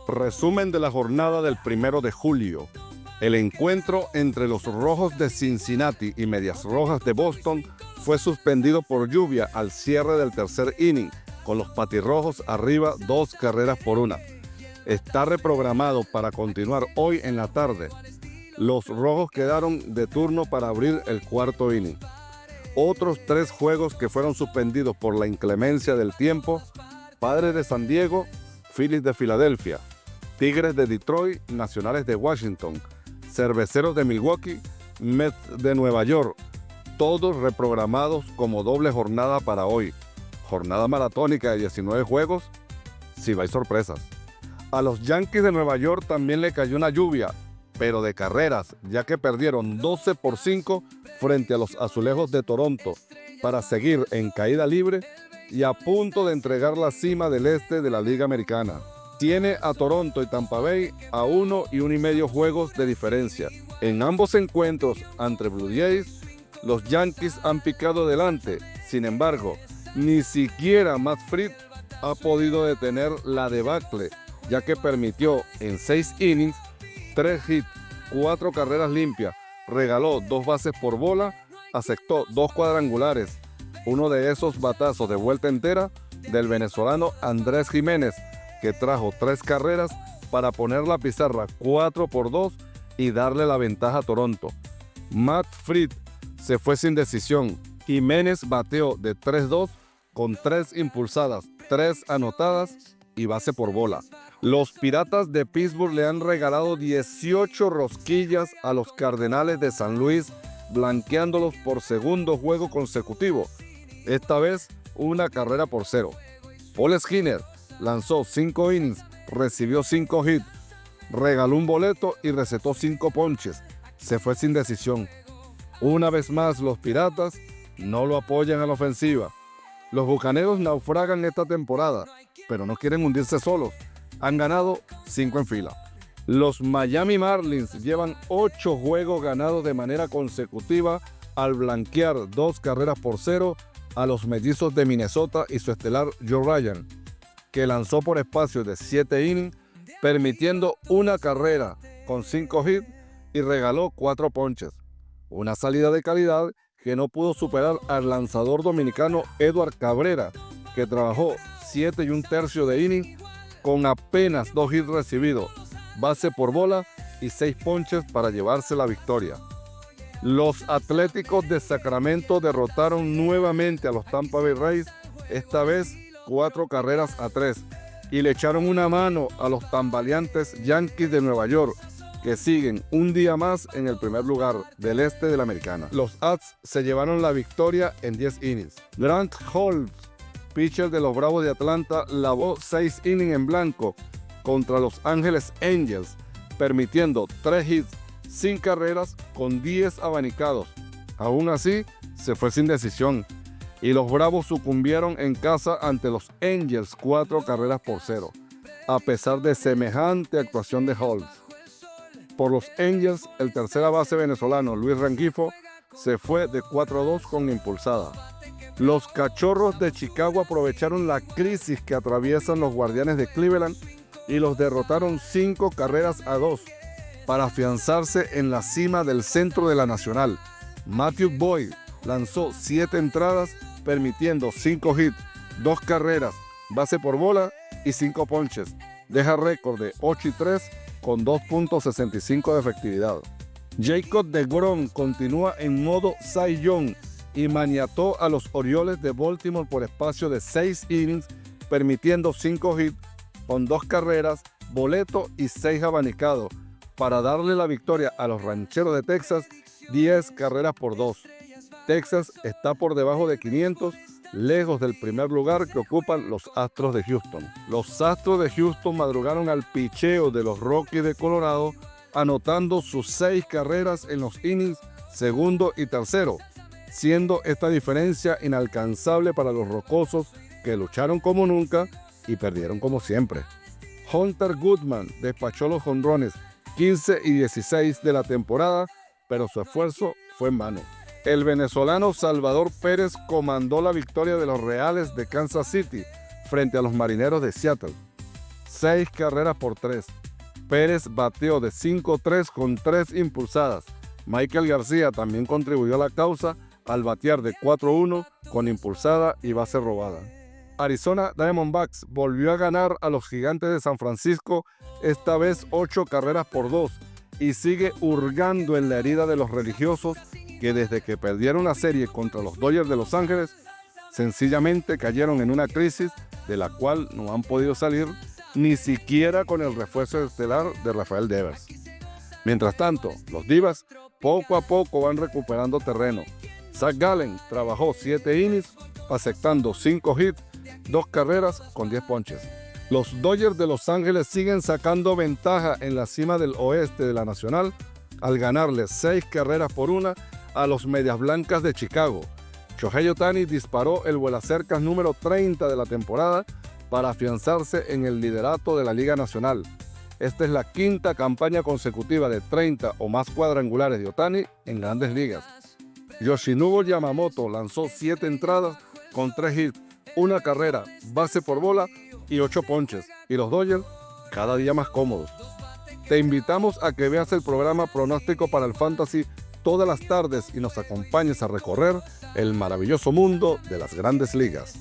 Resumen de la jornada del 1 de julio. El encuentro entre los Rojos de Cincinnati y Medias Rojas de Boston fue suspendido por lluvia al cierre del tercer inning, con los Patirrojos arriba 2-1. Está reprogramado para continuar hoy en la tarde. Los Rojos quedaron de turno para abrir el cuarto inning. Otros 3 juegos que fueron suspendidos por la inclemencia del tiempo: Padres de San Diego, Phillies de Filadelfia, Tigres de Detroit, Nacionales de Washington, Cerveceros de Milwaukee, Mets de Nueva York, todos reprogramados como doble jornada para hoy. Jornada maratónica de 19 juegos, si no hay sorpresas. A los Yankees de Nueva York también le cayó una lluvia, pero de carreras, ya que perdieron 12-5 frente a los Azulejos de Toronto para seguir en caída libre y a punto de entregar la cima del este de la Liga Americana. Tiene a Toronto y Tampa Bay a 1,5 juegos de diferencia. En ambos encuentros ante Blue Jays, los Yankees han picado delante. Sin embargo, ni siquiera Matt Fried ha podido detener la debacle, ya que permitió en 6 innings 3 hits, 4 carreras limpias, regaló 2 bases por bola, aceptó 2 cuadrangulares, uno de esos batazos de vuelta entera del venezolano Andrés Jiménez, que trajo 3 carreras para poner la pizarra 4-2 y darle la ventaja a Toronto. Matt Fried se fue sin decisión. Jiménez bateó de 3-2 con 3 impulsadas, 3 anotadas y base por bola. Los Piratas de Pittsburgh le han regalado 18 rosquillas a los Cardenales de San Luis, blanqueándolos por segundo juego consecutivo. Esta vez 1-0. Paul Skinner lanzó 5 innings, recibió 5 hits, regaló un boleto y recetó 5 ponches. Se fue sin decisión. Una vez más, los Piratas no lo apoyan a la ofensiva. Los Bucaneros naufragan esta temporada, pero no quieren hundirse solos. Han ganado 5 en fila. Los Miami Marlins llevan 8 juegos ganados de manera consecutiva al blanquear 2-0 a los Mellizos de Minnesota y su estelar Joe Ryan, que lanzó por espacio de 7 innings, permitiendo 1 carrera con 5 hits y regaló 4 ponches. Una salida de calidad que no pudo superar al lanzador dominicano Edward Cabrera, que trabajó 7 1/3 de innings con apenas 2 hits recibidos, base por bola y 6 ponches para llevarse la victoria. Los Atléticos de Sacramento derrotaron nuevamente a los Tampa Bay Rays, esta vez 4-3, y le echaron una mano a los tambaleantes Yankees de Nueva York, que siguen un día más en el primer lugar del este de la Americana. Los At's se llevaron la victoria en 10 innings. Grant Holmes, pitcher de los Bravos de Atlanta, lavó 6 innings en blanco contra los Ángeles Angels, permitiendo 3 hits, sin carreras, con 10 abanicados. Aún así, se fue sin decisión y los Bravos sucumbieron en casa ante los Angels 4-0, a pesar de semejante actuación de Holmes. Por los Angels, el tercera base venezolano Luis Rengifo se fue de 4-2 con impulsada. Los Cachorros de Chicago aprovecharon la crisis que atraviesan los Guardianes de Cleveland y los derrotaron 5-2 para afianzarse en la cima del centro de la Nacional. Matthew Boyd lanzó 7 entradas, permitiendo 5 hits, 2 carreras, base por bola y 5 ponches. Deja récord de 8-3 con 2.65 de efectividad. Jacob deGrom continúa en modo Cy Young y maniató a los Orioles de Baltimore por espacio de 6 innings, permitiendo 5 hits con 2 carreras, boleto y 6 abanicados, para darle la victoria a los Rancheros de Texas 10-2. Texas está por debajo de 500, lejos del primer lugar que ocupan los Astros de Houston. Los Astros de Houston madrugaron al picheo de los Rockies de Colorado, anotando sus 6 carreras en los innings segundo y tercero, siendo esta diferencia inalcanzable para los rocosos, que lucharon como nunca y perdieron como siempre. Hunter Goodman despachó los jonrones 15 y 16 de la temporada, pero su esfuerzo fue en vano. El venezolano Salvador Pérez comandó la victoria de los Reales de Kansas City frente a los Marineros de Seattle. 6 carreras por 3. Pérez bateó de 5-3 con 3 impulsadas. Michael García también contribuyó a la causa al batear de 4-1 con impulsada y base robada. Arizona Diamondbacks volvió a ganar a los Gigantes de San Francisco, esta vez 8 carreras por 2, y sigue hurgando en la herida de los religiosos que desde que perdieron la serie contra los Dodgers de Los Ángeles, sencillamente cayeron en una crisis de la cual no han podido salir ni siquiera con el refuerzo estelar de Rafael Devers. Mientras tanto, los Divas poco a poco van recuperando terreno. Zach Gallen trabajó 7 innings, aceptando 5 hits, 2 carreras con 10 ponches. Los Dodgers de Los Ángeles siguen sacando ventaja en la cima del oeste de la Nacional al ganarle 6 carreras por 1 a los Medias Blancas de Chicago. Shohei Ohtani disparó el vuelacercas número 30 de la temporada para afianzarse en el liderato de la Liga Nacional. Esta es la 5ª campaña consecutiva de 30 o más cuadrangulares de Ohtani en Grandes Ligas. Yoshinobu Yamamoto lanzó 7 entradas con 3 hits, 1 carrera, base por bola y 8 ponches, y los Dodgers cada día más cómodos. Te invitamos a que veas el programa Pronóstico para el Fantasy todas las tardes y nos acompañes a recorrer el maravilloso mundo de las Grandes Ligas.